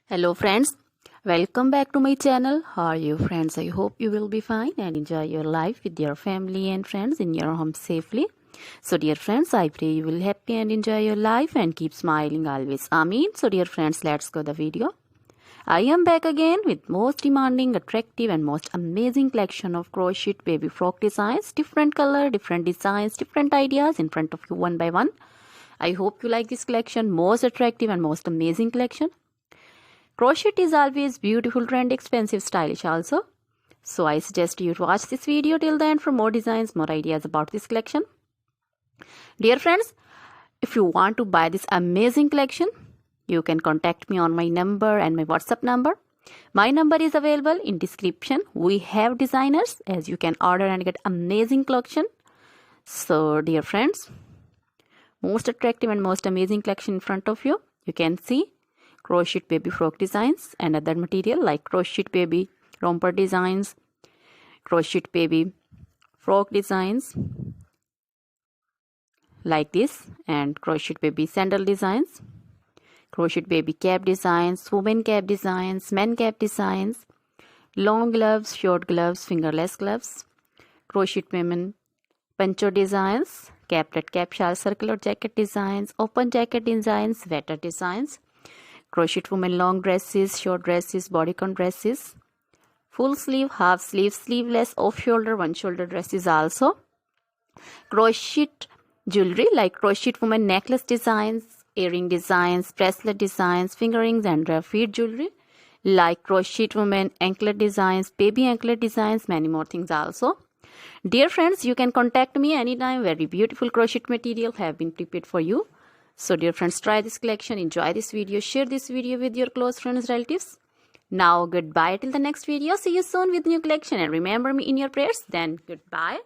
Hello friends, welcome back to my channel. How are you friends? I hope you will be fine and enjoy your life with your family and friends in your home safely. So dear friends, I pray you will happy and enjoy your life and keep smiling always. Amen. So dear friends, let's go the video. I am back again with most demanding, attractive and most amazing collection of crochet baby frock designs. Different color, different designs, different ideas in front of you one by one. I hope you like this collection, most attractive and most amazing collection. Crochet is always beautiful, trendy, expensive, stylish also. So I suggest you to watch this video till the end for more designs, more ideas about this collection. Dear friends, if you want to buy this amazing collection, you can contact me on my number and my WhatsApp number. My number is available in description. We have designers as you can order and get amazing collection. So dear friends, most attractive and most amazing collection in front of you. You can see crochet baby frock designs and other material like crochet baby romper designs, crochet baby frock designs like this, and crochet baby sandal designs, crochet baby cap designs, women cap designs, men cap designs, long gloves, short gloves, fingerless gloves, crochet women poncho designs, caplet cap shawl circular jacket designs, open jacket designs, sweater designs, crochet women long dresses, short dresses, bodycon dresses, full sleeve, half sleeve, sleeveless, off shoulder, one shoulder dresses also, crochet jewelry like crochet women necklace designs, earring designs, bracelet designs, finger rings and feet jewelry like crochet women anklet designs, baby anklet designs, many more things also. Dear friends, you can contact me anytime. Very beautiful crochet material have been prepared for you. So dear friends, try this collection, enjoy this video, share this video with your close friends, relatives. Now goodbye till the next video. See you soon with new collection and remember me in your prayers. Then goodbye.